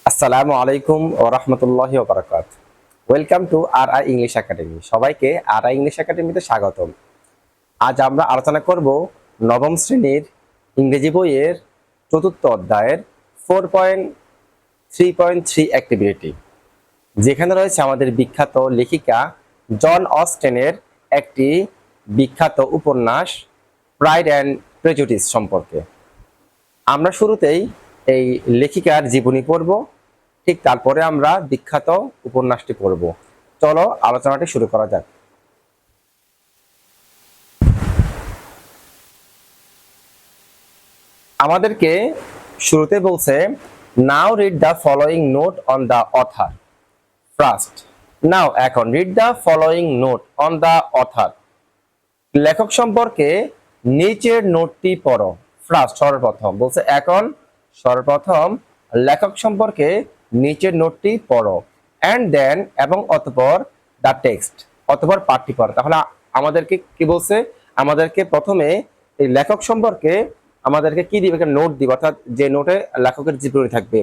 আসসালামু আলাইকুম ওয়া রাহমাতুল্লাহি ওয়া বারাকাতুহু। Welcome to our English academy. সবাইকে আর ইংলিশ একাডেমিতে স্বাগতম। আজ আমরা আলোচনা করব নবম শ্রেণীর ইংরেজি বইয়ের চতুর্থ অধ্যায়ের 4.3.3 অ্যাক্টিভিটি, যেখানে রয়েছে আমাদের বিখ্যাত লেখিকা জন অস্টেনের একটি বিখ্যাত উপন্যাস প্রাইড অ্যান্ড প্রেজুডিস সম্পর্কে। আমরা শুরুতেই এই লেখিকার জীবনী পড়ব, ঠিক তারপরে আমরা বিখ্যাত উপন্যাসটি পড়ব। চলো আলোচনাটি শুরু করা যাক। আমাদেরকে শুরুতে বলছে, now read the following note on the author first. Now এখন read the following note on the author, লেখক সম্পর্কে নিচের নোটটি পড়ো। ফার্স্ট সর্বপ্রথম বলছে, এখন সর্বপ্রথম লেখক সম্পর্কে নিচের নোটটি পড়ো। অ্যান্ড দেন এবং অতঃপর দ্য টেক্সট, অতঃপর পাঠটি পড়ো। তাহলে আমাদেরকে কি বলছে, আমাদেরকে প্রথমে এই লেখক সম্পর্কে আমাদেরকে কি দিবে, একটা নোট দিবে, অর্থাৎ যে নোটে লেখকের জীবনী থাকবে।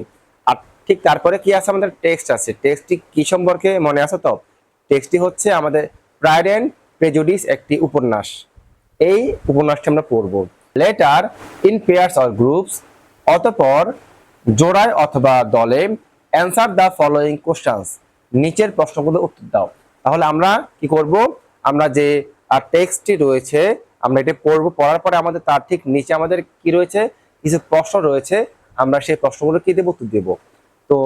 আর ঠিক তারপরে কি আছে, আমাদের টেক্সট আছে। টেক্সটটি কি সম্পর্কে মনে আছে তো? টেক্সটটি হচ্ছে আমাদের প্রাইড অ্যান্ড প্রেজুডিস, একটি উপন্যাস। এই উপন্যাসটি আমরা পড়ব। Letter in pairs or groups, অতঃপর জোড়ায় অথবা দলে। অ্যান্সার দ্য ফলোয়িং কোশ্চেনস, নিচের প্রশ্নগুলো উত্তর দাও। তাহলে আমরা কি করব, আমরা যে টেক্সটটি রয়েছে আমরা এটা পড়ব। পড়ার পরে আমাদের তার ঠিক নিচে আমাদের কি রয়েছে, কিছু প্রশ্ন রয়েছে। আমরা সেই প্রশ্নগুলো কি দেব, উত্তর দেব। তো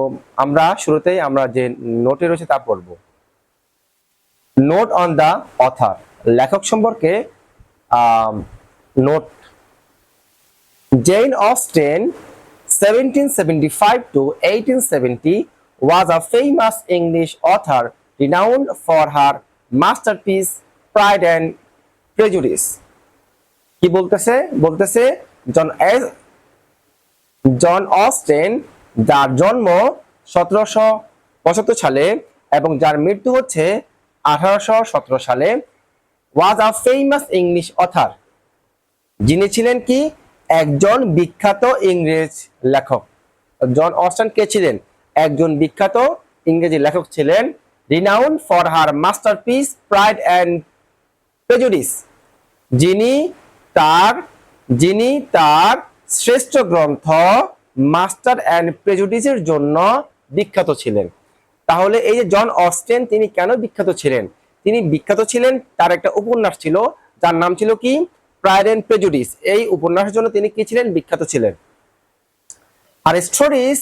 আমরা শুরুতেই আমরা যে নোটে রয়েছে তা পড়ব। নোট অন দ্য অথার, লেখক সম্পর্কে note. Jane Austen 1775 to 1870 was a famous English author renowned for her masterpiece Pride and Prejudice. কি বলতেছে, বলতেছে জন অস্টেন, যার জন্ম 1775 সালে এবং যার মৃত্যু হচ্ছে 1817 সালে, ওয়াজ আ ফেমাস ইংলিশ অথার, যিনি ছিলেন কি, একজন বিখ্যাত ইংরেজ লেখক। জন অস্টেন কে ছিলেন, একজন বিখ্যাত ইংরেজি লেখক ছিলেন। Renowned for her masterpiece pride and prejudice, যিনি তার শ্রেষ্ঠ গ্রন্থ মাস্টার অ্যান্ড প্রেজুডিসের জন্য বিখ্যাত ছিলেন। তাহলে এই যে জন অস্টেন, তিনি কেন বিখ্যাত ছিলেন? তিনি বিখ্যাত ছিলেন, তার একটা উপন্যাস ছিল যার নাম ছিল কি, প্রাইড অ্যান্ড প্রেজুডিস। এই উপন্যাসের জন্য তিনি কি ছিলেন, বিখ্যাত ছিলেন। আর stories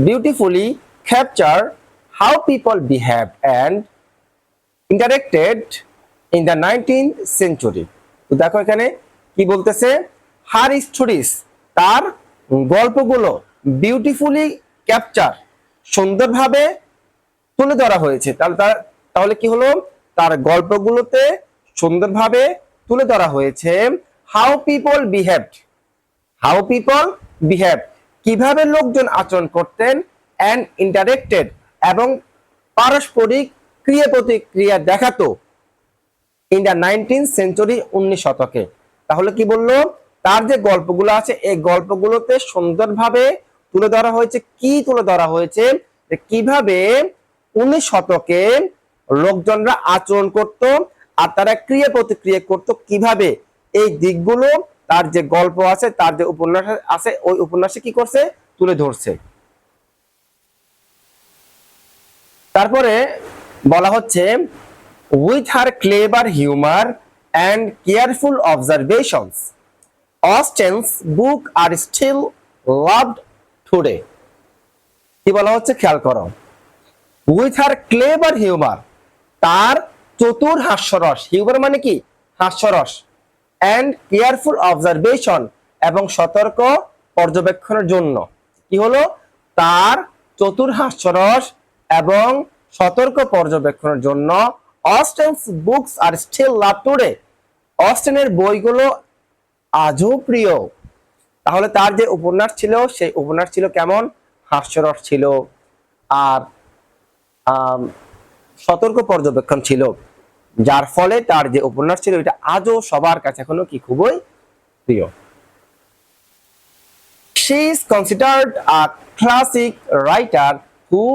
beautifully capture how people behave and interacted in the 19th century। তো দেখো এখানে কি বলতেছে, হার স্টোরিজ, তার গল্পগুলো, বিউটিফুলি ক্যাপচার, সুন্দরভাবে তুলে ধরা হয়েছে। তাহলে কি হলো, তার গল্পগুলোতে সুন্দরভাবে তুলে ধরা হয়েছে। হাউ পিপল বিহেভ, কিভাবে লোকজন আচরণ করতেন। অ্যান্ড ইন্টারেক্টেড, এবং পারস্পরিক ক্রিয়া প্রতিক্রিয়া দেখাতো। ইন দ্য 19th century, 19 শতকে। তাহলে কি বললো, তার যে গল্পগুলো আছে এই গল্পগুলোতে সুন্দরভাবে তুলে ধরা হয়েছে। কি তুলে ধরা হয়েছে, কিভাবে 19 শতকে লোকজনরা আচরণ করত আর তারা ক্রিয়া প্রতিক্রিয়া করত, কিভাবে এই দিকগুলো তার যে গল্প আছে, তার যে উপন্যাস আছে, ওই উপন্যাসে কি করছে, তুলে ধরছে। তারপরে বলা হচ্ছে, with her clever humour and careful observations, Austen's book are still loved today. কি বলা হচ্ছে, খেয়াল করো। উইথ হার ক্লেভার হিউমার, তার চতুর হাস্যরস, হিউমার মানে কি, হাস্যরস। অ্যান্ড কেয়ারফুল অবজারভেশন, এবং সতর্ক পর্যবেক্ষণের জন্য। কি হলো, তার চতুর হাস্যরস এবং সতর্ক পর্যবেক্ষণের জন্য Austen's books are still love today, অস্টেনের বইগুলো আজও প্রিয়। তাহলে তার যে উপন্যাস ছিল, সেই উপন্যাস ছিল কেমন, হাস্যরস ছিল আর সতর্ক পর্যবেক্ষণ ছিল, যার ফলে তার যে উপন্যাস ছিল এটা আজও সবার কাছে এখনো কি, খুবই প্রিয়। She is considered a classic writer who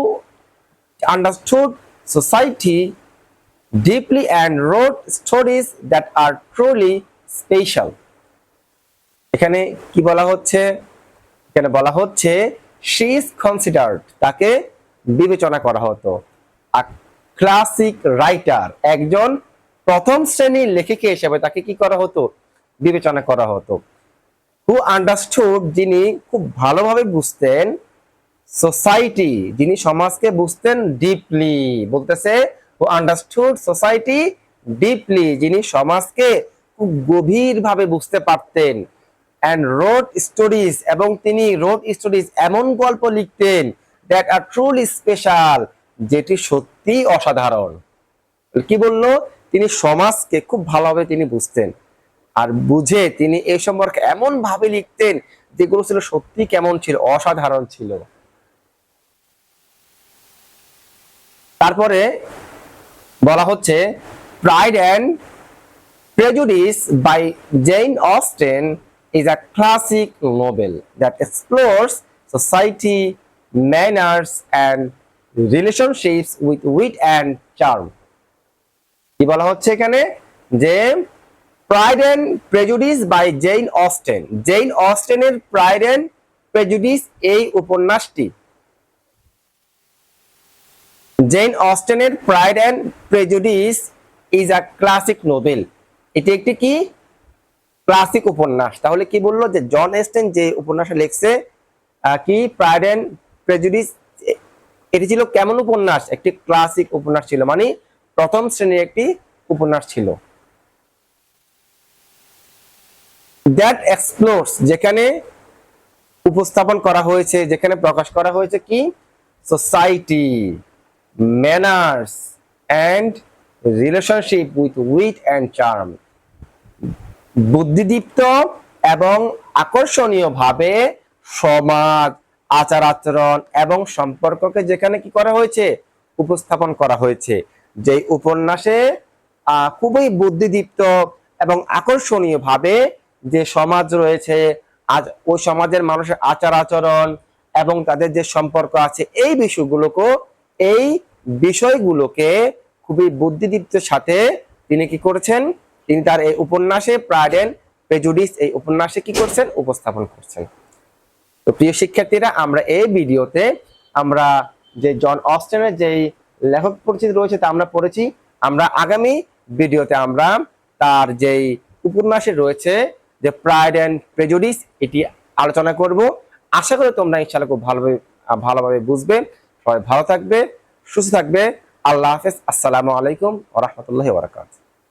understood society deeply and wrote stories that are truly special. এখানে কি বলা হচ্ছে? এখানে বলা হচ্ছে she is considered, তাকে বিবেচনা করা হতো, a classic writer, একজন প্রথম শ্রেণীর লেখিকা হিসেবে তাকে কি করা হতো? বিবেচনা করা হতো। who understood, যিনি খুব ভালোভাবে বুঝতেন, সোসাইটি, যিনি সমাজকে বুঝতেন, ডিপলি, বলতেছে who understood society deeply, যিনি সমাজকে খুব গভীরভাবে বুঝতে পারতেন, and wrote stories, এবং তিনি wrote stories, এমন গল্প লিখতেন, that are truly special, যেটি সত্যি অসাধারণ। কি বললো? তিনি সমাজকে খুব ভালোভাবে তিনি বুঝতেন, আর বুঝে তিনি এই সম্পর্কে এমন ভাবে লিখতেন যেগুলো ছিল সত্যি কেমন ছিল? অসাধারণ ছিল। তারপরে বলা হচ্ছে Pride and Prejudice by Jane Austen is a classic novel that explores society, manners and relationships with wit and charm. কি বলা হচ্ছে এখানে? যে Pride and Prejudice by Jane Austen, Jane অস্টেনের প্রাইড অ্যান্ড প্রেজুডিস এই উপন্যাসটি, জেন অস্টেনের Pride and Prejudice is a classic novel, এটি একটি কি? ক্লাসিক উপন্যাস। তাহলে কি বললো? যে জন অস্টেন যে উপন্যাসটা লিখছে কি প্রাইড অ্যান্ড প্রেজুডিস, এটি ছিল কেমন উপন্যাস? একটি ক্লাসিক উপন্যাস ছিল, মানে প্রথম শ্রেণীর একটি উপন্যাস ছিল। দ্যাট এক্সপ্লোরস, যেখানে উপস্থাপন করা হয়েছে, যেখানে প্রকাশ করা হয়েছে কি? Society, manners and relationship with wheat and charm, বুদ্ধিদীপ্ত এবং আকর্ষণীয় ভাবে সমাজ, আচার আচরণ এবং সম্পর্ককে যেখানে কি করা হয়েছে? উপস্থাপন করা হয়েছে। যে উপন্যাসে খুবই বুদ্ধিদীপ্ত এবং আকর্ষণীয় ভাবে যে সমাজ রয়েছে, আজ ওই সমাজের মানুষের আচার আচরণ এবং তাদের যে সম্পর্ক আছে, এই বিষয়গুলোকে খুবই বুদ্ধিদীপ্তের সাথে তিনি কি করেছেন? তিনি তার এই উপন্যাসে প্রাইড অ্যান্ড প্রেজুডিস এই উপন্যাসে কি করছেন? উপস্থাপন করছেন। তো প্রিয় শিক্ষার্থীরা, আমরা এই ভিডিওতে আমরা যে জন অস্টেনের যেই লেখক পরিচিতি রয়েছে তা আমরা পড়েছি। আমরা আগামী ভিডিওতে আমরা তার যেই উপন্যাসে রয়েছে যে প্রাইড অ্যান্ড প্রেজুডিস, এটি আলোচনা করব। আশা করি তোমরা ইনশাআল্লাহ খুব ভালোভাবে বুঝবে। সবাই ভালো থাকবে, সুস্থ থাকবে। আল্লাহ হাফেজ। আসসালামু আলাইকুম ওয়া রাহমাতুল্লাহি ওয়া বারাকাতুহু।